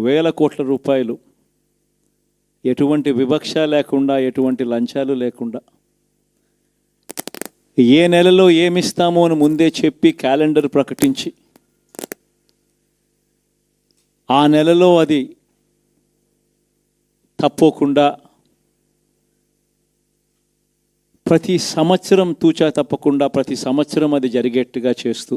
వేల కోట్ల రూపాయలు ఎటువంటి వివక్ష లేకుండా, ఎటువంటి లంచాలు లేకుండా, ఏ నెలలో ఏమిస్తామో అని ముందే చెప్పి క్యాలెండర్ ప్రకటించి ఆ నెలలో అది తప్పకుండా ప్రతి సంవత్సరం తూచా తప్పకుండా ప్రతి సంవత్సరం అది జరిగేట్టుగా చేస్తూ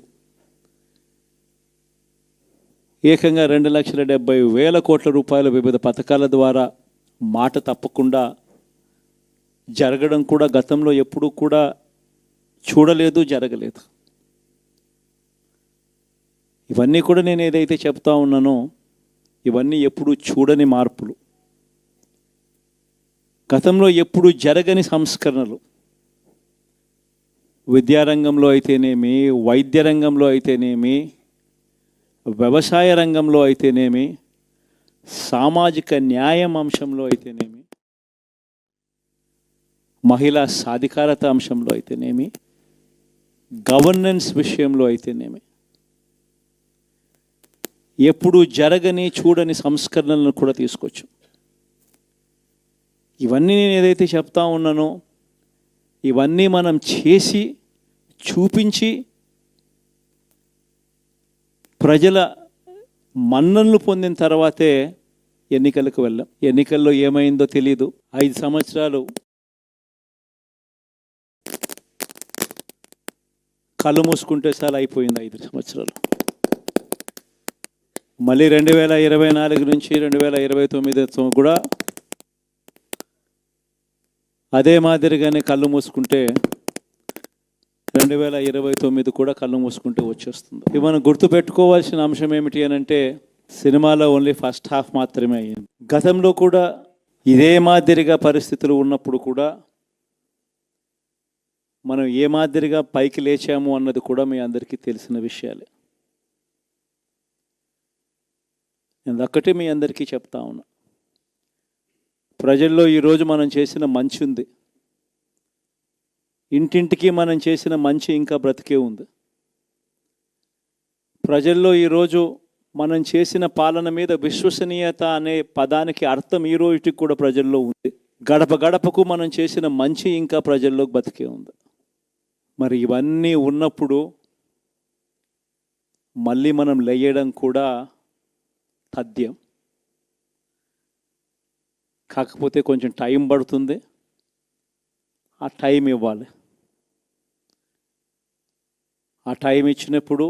ఏకంగా 2,70,000 కోట్ల రూపాయల వివిధ పథకాల ద్వారా మాట తప్పకుండా జరగడం కూడా గతంలో ఎప్పుడూ కూడా చూడలేదు, జరగలేదు. ఇవన్నీ కూడా నేను ఏదైతే చెప్తా ఉన్నానో ఇవన్నీ ఎప్పుడూ చూడని మార్పులు, గతంలో ఎప్పుడు జరగని సంస్కరణలు. విద్యారంగంలో అయితేనేమి, వైద్య రంగంలో అయితేనేమి, వ్యవసాయ రంగంలో అయితేనేమి, సామాజిక న్యాయం అంశంలో అయితేనేమి, మహిళా సాధికారత అంశంలో అయితేనేమి, గవర్నెన్స్ విషయంలో అయితేనేమి ఎప్పుడు జరగని చూడని సంస్కరణలను కూడా తీసుకొచ్చు. ఇవన్నీ నేను ఏదైతే చెప్తా ఉన్నానో ఇవన్నీ మనం చేసి చూపించి ప్రజల మన్ననలు పొందిన తర్వాతే ఎన్నికలకు వెళ్ళాం. ఎన్నికల్లో ఏమైందో తెలీదు. 5 సంవత్సరాలు కళ్ళు మూసుకుంటే చాలా అయిపోయింది. 5 సంవత్సరాలు. మళ్ళీ 2024 నుంచి 2029 కూడా అదే మాదిరిగానే కళ్ళు మూసుకుంటే 2029 కూడా కళ్ళు మూసుకుంటే వచ్చేస్తుంది. ఇవి మనం గుర్తుపెట్టుకోవాల్సిన అంశం ఏమిటి అని అంటే సినిమాలో ఓన్లీ ఫస్ట్ హాఫ్ మాత్రమే అయ్యింది. గతంలో కూడా ఇదే మాదిరిగా పరిస్థితులు ఉన్నప్పుడు కూడా మనం ఏ మాదిరిగా పైకి లేచాము అన్నది కూడా మీ అందరికీ తెలిసిన విషయాలే. నేను ఒక్కటే మీ అందరికీ చెప్తా ఉన్నా, ప్రజల్లో ఈరోజు మనం చేసిన మంచి ఉంది. ఇంటింటికి మనం చేసిన మంచి ఇంకా బ్రతికే ఉంది. ప్రజల్లో ఈరోజు మనం చేసిన పాలన మీద విశ్వసనీయత అనే పదానికి అర్థం ఈ రోజుకి కూడా ప్రజల్లో ఉంది. గడప గడపకు మనం చేసిన మంచి ఇంకా ప్రజల్లో బతికే ఉంది. మరి ఇవన్నీ ఉన్నప్పుడు మళ్ళీ మనం లేయడం కూడా తథ్యం. కాకపోతే కొంచెం టైం పడుతుంది. ఆ టైం ఇవ్వాలి. ఆ టైం ఇచ్చినప్పుడు,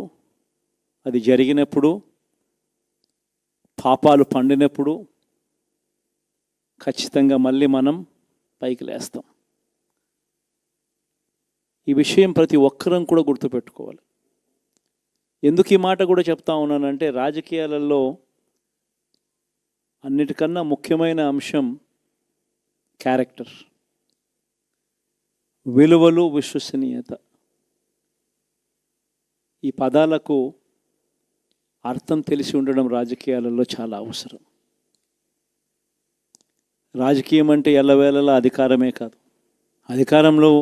అది జరిగినప్పుడు, పాపాలు పండినప్పుడు ఖచ్చితంగా మళ్ళీ మనం పైకి లేస్తాం. ఈ విషయం ప్రతి ఒక్కరం కూడా గుర్తుపెట్టుకోవాలి. ఎందుకు ఈ మాట కూడా చెప్తా ఉన్నానంటే రాజకీయాలలో అన్నిటికన్నా ముఖ్యమైన అంశం క్యారెక్టర్, విలువలు, విశ్వసనీయత. ఈ పదాలకు అర్థం తెలిసి ఉండడం రాజకీయాలలో చాలా అవసరం. రాజకీయం అంటే ఎల్లవేళలా అధికారమే కాదు. అధికారంలో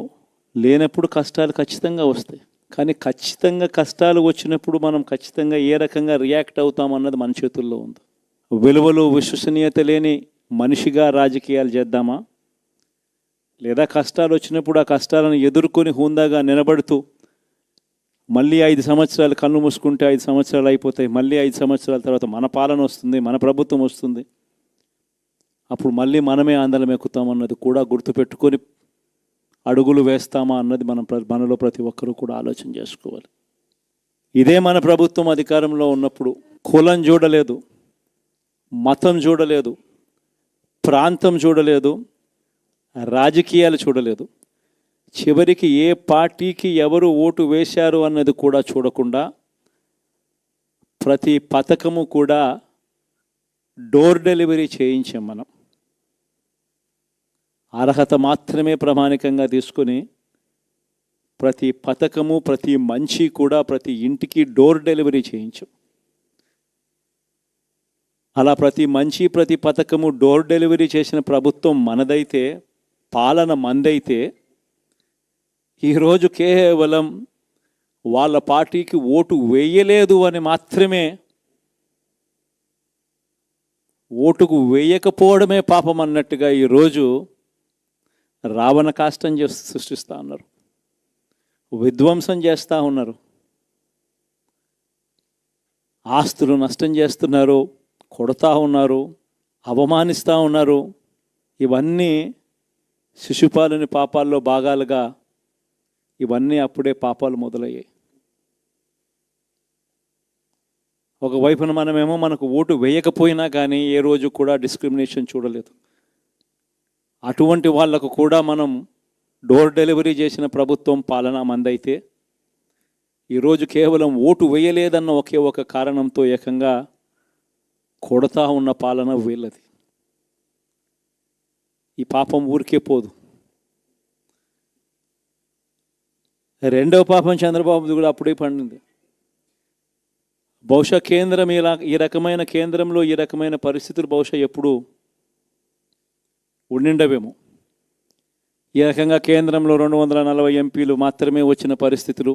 లేనప్పుడు కష్టాలు ఖచ్చితంగా వస్తాయి. కానీ ఖచ్చితంగా కష్టాలు వచ్చినప్పుడు మనం ఖచ్చితంగా ఏ రకంగా రియాక్ట్ అవుతాం అన్నది మన చేతుల్లో ఉంది. విలువలు, విశ్వసనీయత లేని మనిషిగా రాజకీయాలు చేద్దామా, లేదా కష్టాలు వచ్చినప్పుడు ఆ కష్టాలను ఎదుర్కొని హుందాగా నిలబడుతూ మళ్ళీ 5 సంవత్సరాలు కళ్ళు మూసుకుంటే 5 సంవత్సరాలు అయిపోతాయి, మళ్ళీ 5 సంవత్సరాల తర్వాత మన పాలన వస్తుంది, మన ప్రభుత్వం వస్తుంది, అప్పుడు మళ్ళీ మనమే ఆందోళన ఎక్కుతామన్నది కూడా గుర్తుపెట్టుకొని అడుగులు వేస్తామా అన్నది మనలో ప్రతి ఒక్కరూ కూడా ఆలోచన చేసుకోవాలి. ఇదే మన ప్రభుత్వం అధికారంలో ఉన్నప్పుడు కులం చూడలేదు, మతం చూడలేదు, ప్రాంతం చూడలేదు, రాజకీయాలు చూడలేదు, చివరికి ఏ పార్టీకి ఎవరు ఓటు వేశారు అన్నది కూడా చూడకుండా ప్రతి పథకము కూడా డోర్ డెలివరీ చేయించాం. మనం అర్హత మాత్రమే ప్రామాణికంగా తీసుకొని ప్రతి పథకము, ప్రతి మంచి కూడా ప్రతి ఇంటికి డోర్ డెలివరీ చేయించాం. అలా ప్రతి మంచి, ప్రతి పథకము డోర్ డెలివరీ చేసిన ప్రభుత్వం మనదైతే, పాలన మందైతే, ఈరోజు కేవలం వాళ్ళ పార్టీకి ఓటు వేయలేదు అని మాత్రమే ఓటుకు వేయకపోవడమే పాపం అన్నట్టుగా ఈరోజు రావణ కాష్టం సృష్టిస్తూ ఉన్నారు, విధ్వంసం చేస్తూ ఉన్నారు, ఆస్తులు నష్టం చేస్తున్నారు, కొడతా ఉన్నారు, అవమానిస్తూ ఉన్నారు. ఇవన్నీ శిశుపాలుని పాపాల్లో భాగాలుగా ఇవన్నీ అప్పుడే పాపాలు మొదలయ్యాయి. ఒకవైపున మనమేమో మనకు ఓటు వేయకపోయినా కానీ ఏ రోజు కూడా డిస్క్రిమినేషన్ చూడలేదు. అటువంటి వాళ్లకు కూడా మనం డోర్ డెలివరీ చేసిన ప్రభుత్వం పాలన మందైతే ఈరోజు కేవలం ఓటు వేయలేదన్న ఒకే ఒక కారణంతో ఏకంగా కొడతా ఉన్న పాలన వీళ్ళది. ఈ పాపం ఊరికే పోదు. రెండవ పాపం చంద్రబాబుది కూడా అప్పుడే పండింది. బహుశా కేంద్రం ఈ రకమైన కేంద్రంలో ఈ రకమైన పరిస్థితులు బహుశా ఎప్పుడు ఉండిండవేమో. ఈ రకంగా కేంద్రంలో 240 ఎంపీలు మాత్రమే వచ్చిన పరిస్థితులు,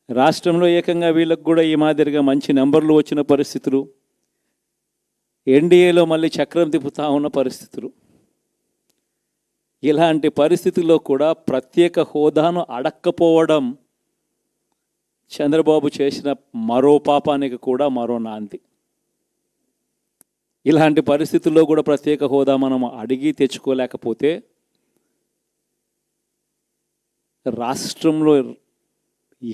రాష్ట్రంలో ఏకంగా వీళ్ళకు కూడా ఈ మాదిరిగా మంచి నెంబర్లు వచ్చిన పరిస్థితులు, ఎన్డీఏలో మళ్ళీ చక్రం తిప్పుతా ఉన్న పరిస్థితులు. ఇలాంటి పరిస్థితుల్లో కూడా ప్రత్యేక హోదాను అడక్కపోవడం చంద్రబాబు చేసిన మరో పాపానికి కూడా మరో నాంది. ఇలాంటి పరిస్థితుల్లో కూడా ప్రత్యేక హోదా మనం అడిగి తెచ్చుకోలేకపోతే రాష్ట్రంలో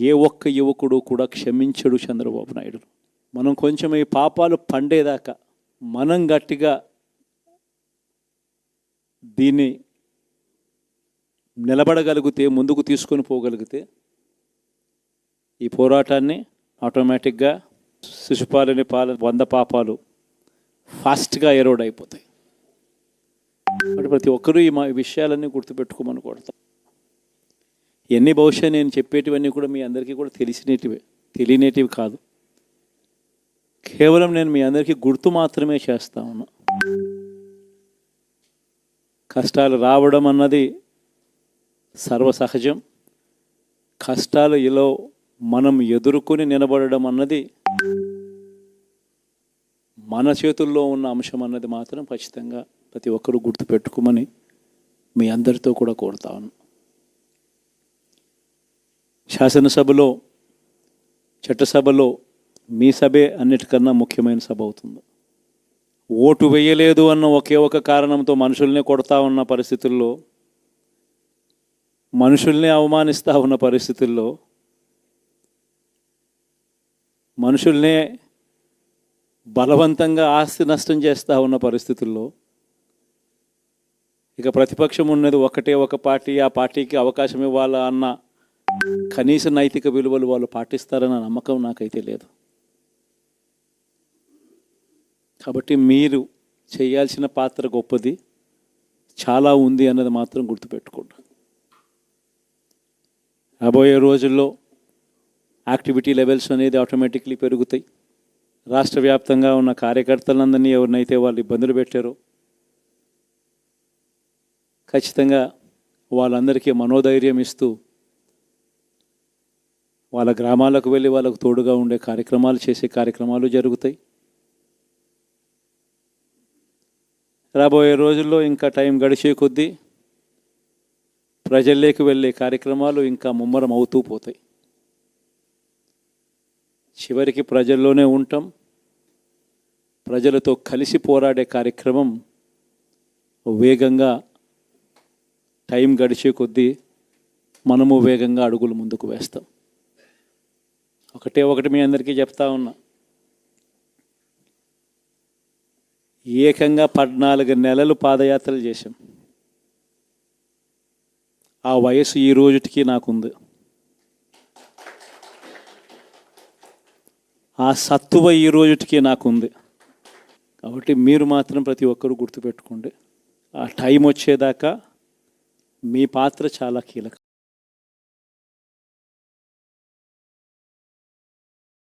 ఏ ఒక్క యువకుడు కూడా క్షమించడు చంద్రబాబు నాయుడు. మనం కొంచెం ఈ పాపాలు పండేదాకా మనం గట్టిగా దీన్ని నిలబడగలిగితే, ముందుకు తీసుకొని పోగలిగితే ఈ పోరాటాన్ని ఆటోమేటిక్గా శిశుపాలుని 100 పాపాలు ఫాస్ట్గా ఎరోడ్ అయిపోతాయి. అంటే ప్రతి ఒక్కరూ ఈ విషయాలన్నీ గుర్తుపెట్టుకోమని కొడతాం. ఇవన్నీ బహుశా నేను చెప్పేటివన్నీ కూడా మీ అందరికీ కూడా తెలియనేటివి కాదు. కేవలం నేను మీ అందరికీ గుర్తు మాత్రమే చేస్తా ఉన్నా. కష్టాలు రావడం అన్నది సర్వసహజం. కష్టాలు ఇలా మనం ఎదుర్కొని నిలబడడం అన్నది మన చేతుల్లో ఉన్న అంశం అన్నది మాత్రం ఖచ్చితంగా ప్రతి ఒక్కరూ గుర్తుపెట్టుకోమని మీ అందరితో కూడా కోరుతా ఉన్నాను. శాసనసభలో, చట్టసభలో మీ సభే అన్నిటికన్నా ముఖ్యమైన సభ అవుతుంది. ఓటు వేయలేదు అన్న ఒకే ఒక కారణంతో మనుషుల్ని కొడతా ఉన్న పరిస్థితుల్లో, మనుషుల్ని అవమానిస్తూ ఉన్న పరిస్థితుల్లో, మనుషుల్నే బలవంతంగా ఆస్తి నష్టం చేస్తూ ఉన్న పరిస్థితుల్లో ఇక ప్రతిపక్షం ఉన్నది ఒకటే ఒక పార్టీ, ఆ పార్టీకి అవకాశం ఇవ్వాలా అన్న కనీస నైతిక విలువలు వాళ్ళు పాటిస్తారన్న నమ్మకం నాకైతే లేదు. కాబట్టి మీరు చేయాల్సిన పాత్ర గొప్పది, చాలా ఉంది అన్నది మాత్రం గుర్తుపెట్టుకోండి. రాబోయే రోజుల్లో యాక్టివిటీ లెవెల్స్ అనేది ఆటోమేటిక్లీ పెరుగుతాయి. రాష్ట్ర వ్యాప్తంగా ఉన్న కార్యకర్తలందరినీ ఎవరినైతే వాళ్ళు ఇబ్బందులు పెట్టారో ఖచ్చితంగా వాళ్ళందరికీ మనోధైర్యం ఇస్తూ వాళ్ళ గ్రామాలకు వెళ్ళి వాళ్ళకు తోడుగా ఉండే చేసే కార్యక్రమాలు జరుగుతాయి. రాబోయే రోజుల్లో ఇంకా టైం గడిచే కొద్దీ ప్రజల్లోకి వెళ్ళే కార్యక్రమాలు ఇంకా ముమ్మరం అవుతూ పోతాయి. చివరికి ప్రజల్లోనే ఉంటాం. ప్రజలతో కలిసి పోరాడే కార్యక్రమం వేగంగా టైం గడిచే కొద్దీ మనము వేగంగా అడుగులు ముందుకు వేస్తాం. ఒకటి మీ అందరికీ చెప్తా ఉన్నా, ఏకంగా 14 నెలలు పాదయాత్రలు చేశాం. ఆ వయసు ఈ రోజుటికి నాకుంది. ఆ సత్తువ ఈ రోజుటికి నాకుంది. కాబట్టి మీరు మాత్రం ప్రతి ఒక్కరూ గుర్తుపెట్టుకోండి, ఆ టైం వచ్చేదాకా మీ పాత్ర చాలా కీలకం.